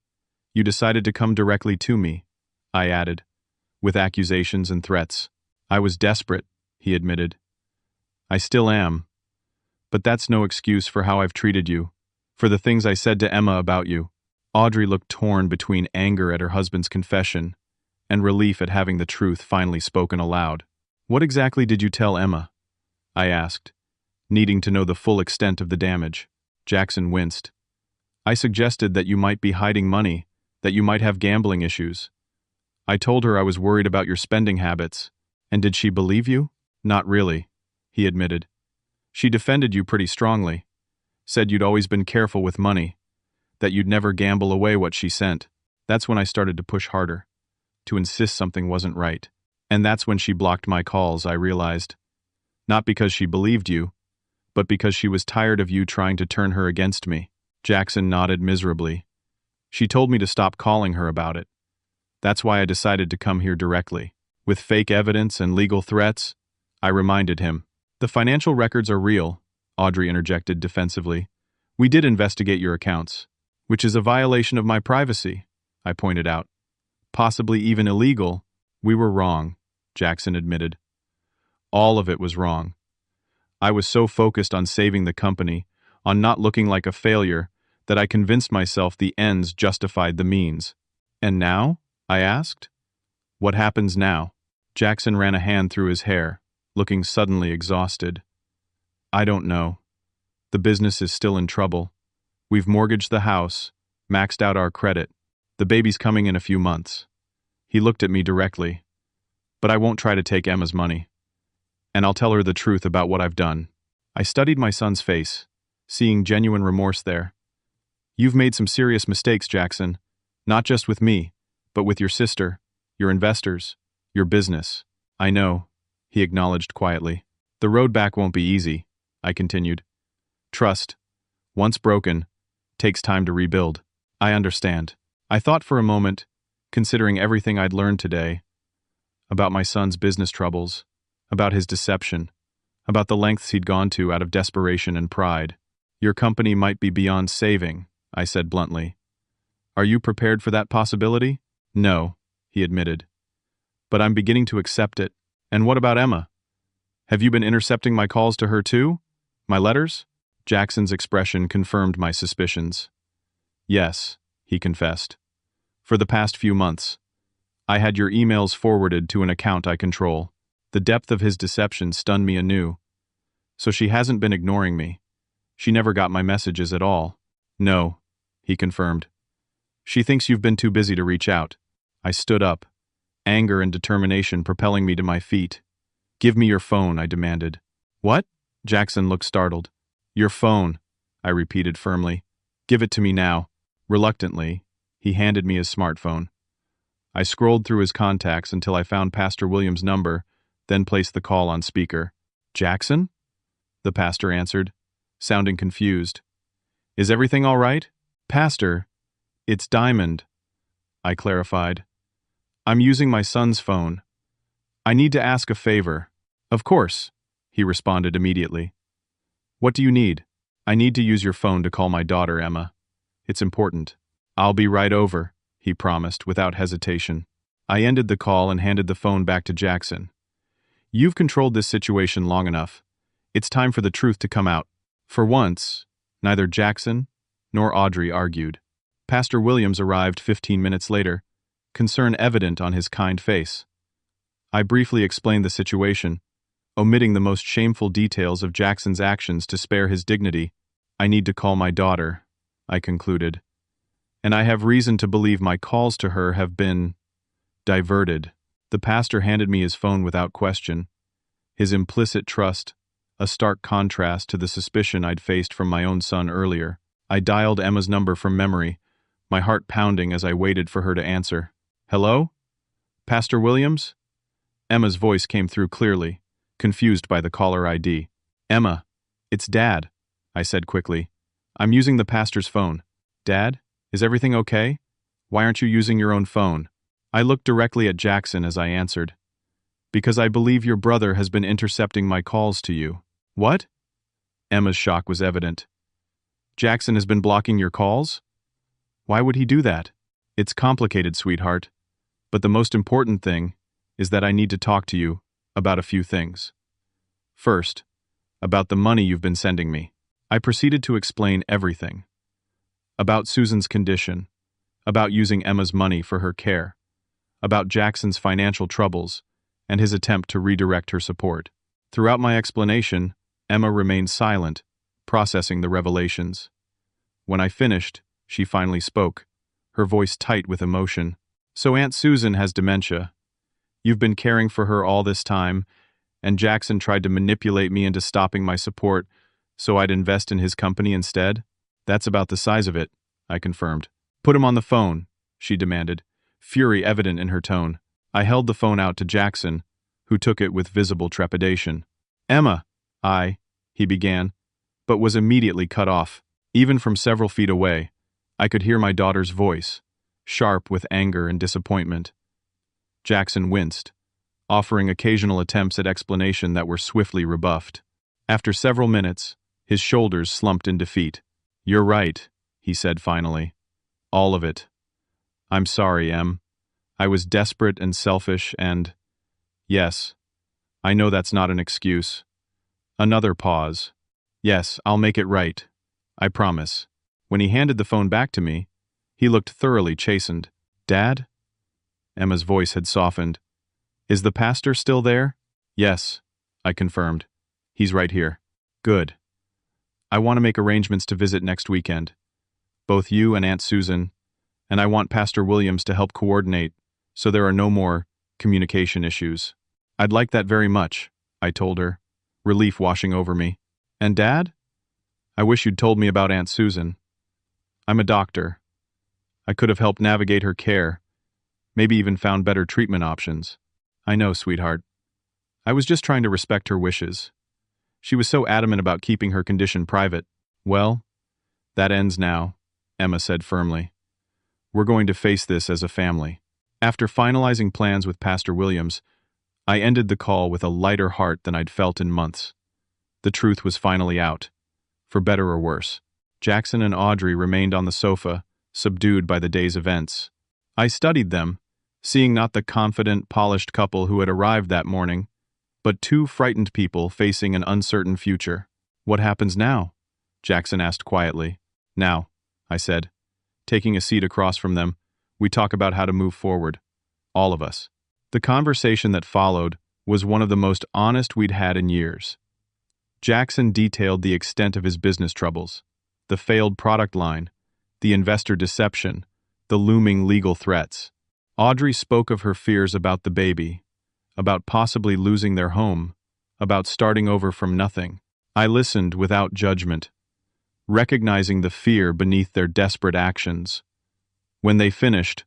you decided to come directly to me," I added, with accusations and threats. "I was desperate," he admitted. "I still am. But that's no excuse for how I've treated you, for the things I said to Emma about you." Audrey looked torn between anger at her husband's confession and relief at having the truth finally spoken aloud. "What exactly did you tell Emma?" I asked, needing to know the full extent of the damage. Jackson winced. "I suggested that you might be hiding money, that you might have gambling issues. I told her I was worried about your spending habits. And did she believe you?" "Not really," he admitted. "She defended you pretty strongly. Said you'd always been careful with money, that you'd never gamble away what she sent." That's when I started to push harder, to insist something wasn't right. And that's when she blocked my calls, I realized. Not because she believed you, but because she was tired of you trying to turn her against me. Jackson nodded miserably. "She told me to stop calling her about it. That's why I decided to come here directly. With fake evidence and legal threats," I reminded him. "The financial records are real," Audrey interjected defensively. "We did investigate your accounts." "Which is a violation of my privacy," I pointed out. "Possibly even illegal." "We were wrong," Jackson admitted. "All of it was wrong. I was so focused on saving the company, on not looking like a failure, that I convinced myself the ends justified the means." "And now?" I asked. "What happens now?" Jackson ran a hand through his hair, looking suddenly exhausted. "I don't know. The business is still in trouble. We've mortgaged the house, maxed out our credit. The baby's coming in a few months." He looked at me directly. "But I won't try to take Emma's money. And I'll tell her the truth about what I've done." I studied my son's face, seeing genuine remorse there. "You've made some serious mistakes, Jackson. Not just with me, but with your sister, your investors, your business." "I know," he acknowledged quietly. "The road back won't be easy," I continued. "Trust, once broken, takes time to rebuild." "I understand." I thought for a moment, considering everything I'd learned today, about my son's business troubles, about his deception, about the lengths he'd gone to out of desperation and pride. "Your company might be beyond saving," I said bluntly. "Are you prepared for that possibility?" "No," he admitted. "But I'm beginning to accept it." "And what about Emma? Have you been intercepting my calls to her too? My letters?" Jackson's expression confirmed my suspicions. "Yes," he confessed. "For the past few months. I had your emails forwarded to an account I control." The depth of his deception stunned me anew. "So she hasn't been ignoring me. She never got my messages at all." "No," he confirmed. "She thinks you've been too busy to reach out." I stood up, anger and determination propelling me to my feet. "Give me your phone," I demanded. "What?" Jackson looked startled. "Your phone," I repeated firmly. "Give it to me now." Reluctantly, he handed me his smartphone. I scrolled through his contacts until I found Pastor William's number, then placed the call on speaker. "Jackson?" the pastor answered, sounding confused. Is everything all right? Pastor, it's Diamond, I clarified. I'm using my son's phone. I need to ask a favor. Of course, he responded immediately. What do you need? I need to use your phone to call my daughter, Emma. It's important. I'll be right over, he promised without hesitation. I ended the call and handed the phone back to Jackson. You've controlled this situation long enough. It's time for the truth to come out. For once, neither Jackson nor Audrey argued. Pastor Williams arrived 15 minutes later, concern evident on his kind face. I briefly explained the situation, omitting the most shameful details of Jackson's actions to spare his dignity. I need to call my daughter, I concluded. And I have reason to believe my calls to her have been diverted. The pastor handed me his phone without question. His implicit trust, a stark contrast to the suspicion I'd faced from my own son earlier. I dialed Emma's number from memory, my heart pounding as I waited for her to answer. Hello? Pastor Williams? Emma's voice came through clearly, confused by the caller ID. Emma, it's Dad, I said quickly. I'm using the pastor's phone. Dad, is everything okay? Why aren't you using your own phone? I looked directly at Jackson as I answered. Because I believe your brother has been intercepting my calls to you. What? Emma's shock was evident. Jackson has been blocking your calls? Why would he do that? It's complicated, sweetheart. But the most important thing is that I need to talk to you about a few things. First, about the money you've been sending me. I proceeded to explain everything. About Susan's condition, about using Emma's money for her care, about Jackson's financial troubles, and his attempt to redirect her support. Throughout my explanation, Emma remained silent, processing the revelations. When I finished, she finally spoke, her voice tight with emotion. So Aunt Susan has dementia. You've been caring for her all this time, and Jackson tried to manipulate me into stopping my support so I'd invest in his company instead? That's about the size of it, I confirmed. Put him on the phone, she demanded, fury evident in her tone. I held the phone out to Jackson, who took it with visible trepidation. Emma, he began, but was immediately cut off. Even from several feet away, I could hear my daughter's voice, sharp with anger and disappointment. Jackson winced, offering occasional attempts at explanation that were swiftly rebuffed. After several minutes, his shoulders slumped in defeat. You're right, he said finally. All of it. I'm sorry, Em. I was desperate and selfish and... Yes, I know that's not an excuse. Another pause. Yes, I'll make it right. I promise. When he handed the phone back to me, he looked thoroughly chastened. Dad? Emma's voice had softened. Is the pastor still there? Yes, I confirmed. He's right here. Good. I want to make arrangements to visit next weekend. Both you and Aunt Susan, and I want Pastor Williams to help coordinate so there are no more communication issues. I'd like that very much, I told her, relief washing over me. And Dad? I wish you'd told me about Aunt Susan. I'm a doctor. I could have helped navigate her care, maybe even found better treatment options. I know, sweetheart. I was just trying to respect her wishes. She was so adamant about keeping her condition private. Well, that ends now, Emma said firmly. We're going to face this as a family. After finalizing plans with Pastor Williams, I ended the call with a lighter heart than I'd felt in months. The truth was finally out, for better or worse. Jackson and Audrey remained on the sofa, subdued by the day's events. I studied them, seeing not the confident, polished couple who had arrived that morning, but two frightened people facing an uncertain future. What happens now? Jackson asked quietly. Now, I said. Taking a seat across from them, we talk about how to move forward. All of us. The conversation that followed was one of the most honest we'd had in years. Jackson detailed the extent of his business troubles, the failed product line, the investor deception, the looming legal threats. Audrey spoke of her fears about the baby, about possibly losing their home, about starting over from nothing. I listened without judgment, recognizing the fear beneath their desperate actions. When they finished,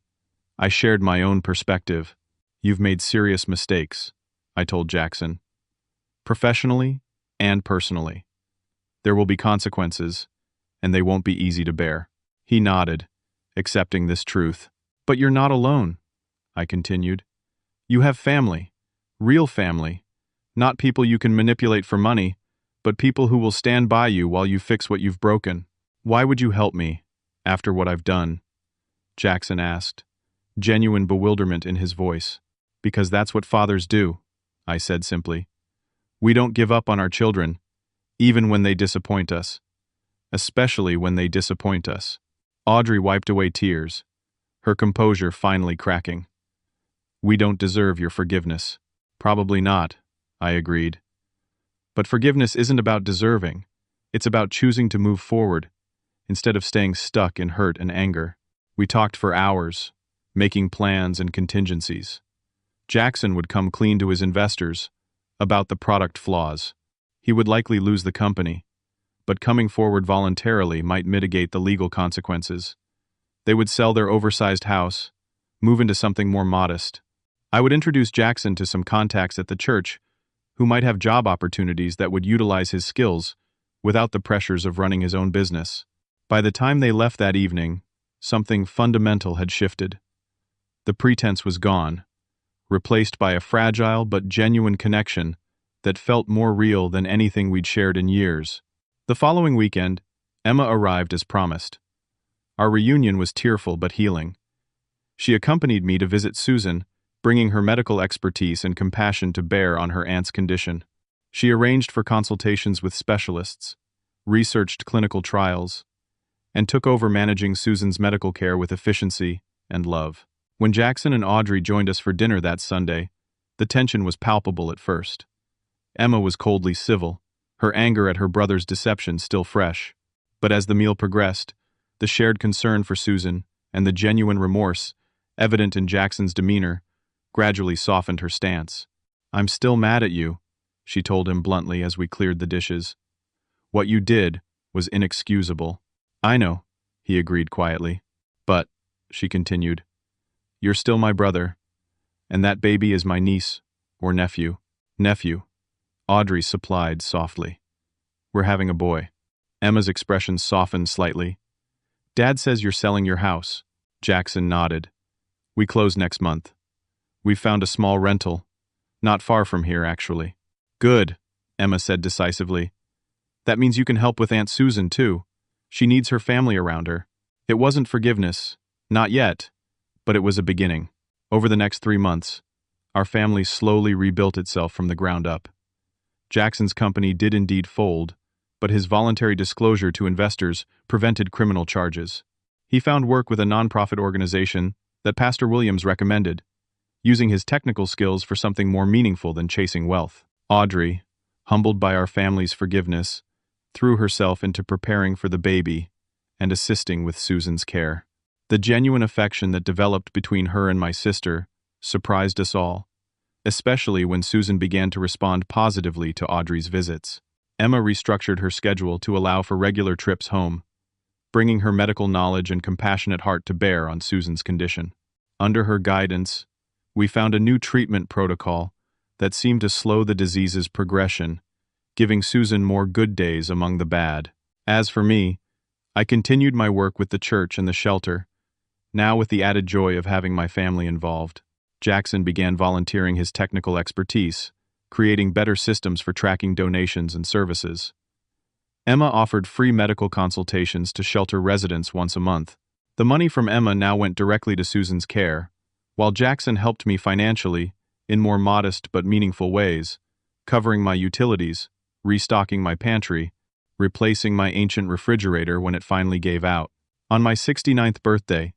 I shared my own perspective. You've made serious mistakes, I told Jackson. Professionally and personally. There will be consequences, and they won't be easy to bear. He nodded, accepting this truth. But you're not alone, I continued. You have family, real family, not people you can manipulate for money, but people who will stand by you while you fix what you've broken. Why would you help me, after what I've done? Jackson asked, genuine bewilderment in his voice. Because that's what fathers do, I said simply. We don't give up on our children, even when they disappoint us. Especially when they disappoint us. Audrey wiped away tears, her composure finally cracking. We don't deserve your forgiveness. Probably not, I agreed. But forgiveness isn't about deserving. It's about choosing to move forward, instead of staying stuck in hurt and anger. We talked for hours, making plans and contingencies. Jackson would come clean to his investors about the product flaws. He would likely lose the company, but coming forward voluntarily might mitigate the legal consequences. They would sell their oversized house, move into something more modest. I would introduce Jackson to some contacts at the church who might have job opportunities that would utilize his skills without the pressures of running his own business. By the time they left that evening, something fundamental had shifted. The pretense was gone, replaced by a fragile but genuine connection that felt more real than anything we'd shared in years. The following weekend, Emma arrived as promised. Our reunion was tearful but healing. She accompanied me to visit Susan, bringing her medical expertise and compassion to bear on her aunt's condition. She arranged for consultations with specialists, researched clinical trials, and took over managing Susan's medical care with efficiency and love. When Jackson and Audrey joined us for dinner that Sunday, the tension was palpable at first. Emma was coldly civil, her anger at her brother's deception still fresh. But as the meal progressed, the shared concern for Susan and the genuine remorse, evident in Jackson's demeanor, gradually softened her stance. I'm still mad at you, she told him bluntly as we cleared the dishes. What you did was inexcusable. I know, he agreed quietly. But, she continued, you're still my brother, and that baby is my niece or nephew. Nephew, Audrey supplied softly. We're having a boy. Emma's expression softened slightly. Dad says you're selling your house. Jackson nodded. We close next month. We've found a small rental. Not far from here, actually. Good, Emma said decisively. That means you can help with Aunt Susan, too. She needs her family around her. It wasn't forgiveness. Not yet. But it was a beginning. Over the next 3 months, our family slowly rebuilt itself from the ground up. Jackson's company did indeed fold, but his voluntary disclosure to investors prevented criminal charges. He found work with a nonprofit organization that Pastor Williams recommended, using his technical skills for something more meaningful than chasing wealth. Audrey, humbled by our family's forgiveness, threw herself into preparing for the baby and assisting with Susan's care. The genuine affection that developed between her and my sister surprised us all, especially when Susan began to respond positively to Audrey's visits. Emma restructured her schedule to allow for regular trips home, bringing her medical knowledge and compassionate heart to bear on Susan's condition. Under her guidance, we found a new treatment protocol that seemed to slow the disease's progression, giving Susan more good days among the bad. As for me, I continued my work with the church and the shelter, now with the added joy of having my family involved. Jackson began volunteering his technical expertise, creating better systems for tracking donations and services. Emma offered free medical consultations to shelter residents once a month. The money from Emma now went directly to Susan's care, while Jackson helped me financially in more modest but meaningful ways, covering my utilities, restocking my pantry, replacing my ancient refrigerator when it finally gave out. On my 69th birthday,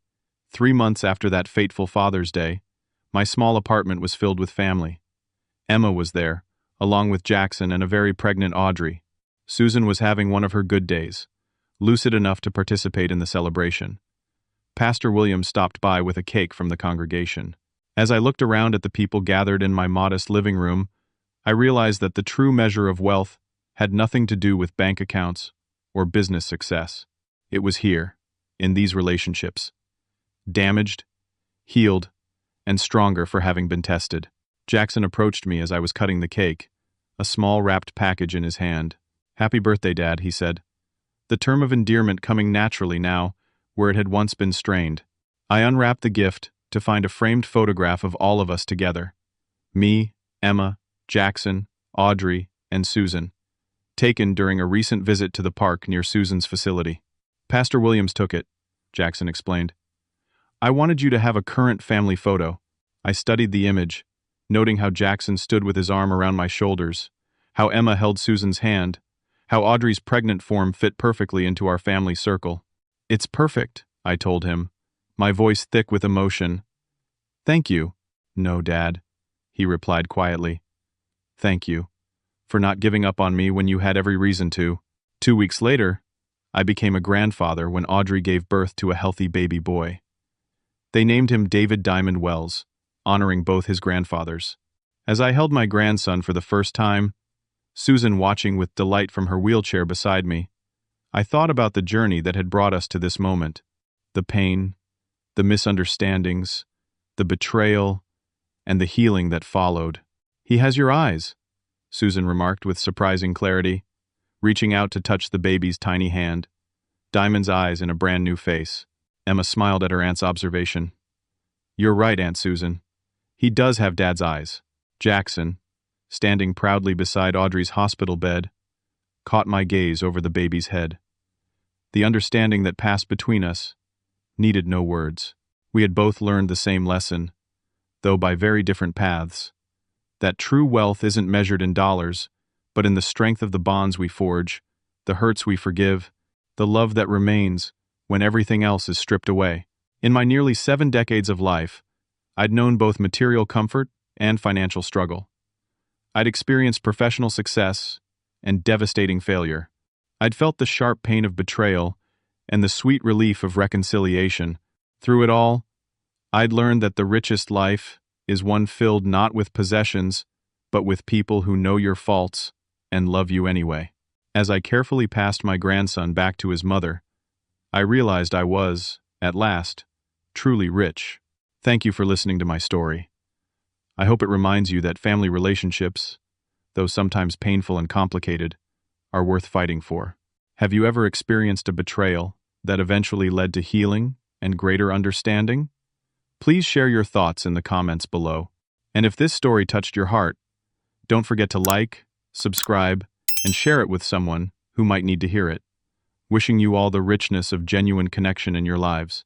3 months after that fateful Father's Day, my small apartment was filled with family. Emma was there, along with Jackson and a very pregnant Audrey. Susan was having one of her good days, lucid enough to participate in the celebration. Pastor Williams stopped by with a cake from the congregation. As I looked around at the people gathered in my modest living room, I realized that the true measure of wealth had nothing to do with bank accounts or business success. It was here, in these relationships. Damaged, healed, and stronger for having been tested. Jackson approached me as I was cutting the cake, a small wrapped package in his hand. "Happy birthday, Dad," he said. the term of endearment coming naturally now, where it had once been strained. I unwrapped the gift to find a framed photograph of all of us together. Me, Emma, Jackson, Audrey, and Susan. Taken during a recent visit to the park near Susan's facility. Pastor Williams took it, Jackson explained. I wanted you to have a current family photo. I studied the image, noting how Jackson stood with his arm around my shoulders, how Emma held Susan's hand, how Audrey's pregnant form fit perfectly into our family circle. It's perfect, I told him, my voice thick with emotion. Thank you. No, Dad, he replied quietly. Thank you for not giving up on me when you had every reason to. 2 weeks later, I became a grandfather when Audrey gave birth to a healthy baby boy. They named him David Diamond Wells, honoring both his grandfathers. As I held my grandson for the first time, Susan watching with delight from her wheelchair beside me, I thought about the journey that had brought us to this moment. The pain, the misunderstandings, the betrayal, and the healing that followed. He has your eyes, Susan remarked with surprising clarity, reaching out to touch the baby's tiny hand. Diamond's eyes in a brand new face. Emma smiled at her aunt's observation. You're right, Aunt Susan. He does have Dad's eyes. Jackson, standing proudly beside Audrey's hospital bed, caught my gaze over the baby's head. The understanding that passed between us needed no words. We had both learned the same lesson, though by very different paths. That true wealth isn't measured in dollars, but in the strength of the bonds we forge, the hurts we forgive, the love that remains when everything else is stripped away. In my nearly 7 decades of life, I'd known both material comfort and financial struggle. I'd experienced professional success and devastating failure. I'd felt the sharp pain of betrayal and the sweet relief of reconciliation. Through it all, I'd learned that the richest life is one filled not with possessions, but with people who know your faults and love you anyway. As I carefully passed my grandson back to his mother, I realized I was, at last, truly rich. Thank you for listening to my story. I hope it reminds you that family relationships, though sometimes painful and complicated, are worth fighting for. Have you ever experienced a betrayal that eventually led to healing and greater understanding? Please share your thoughts in the comments below. And if this story touched your heart, don't forget to like, subscribe, and share it with someone who might need to hear it. Wishing you all the richness of genuine connection in your lives.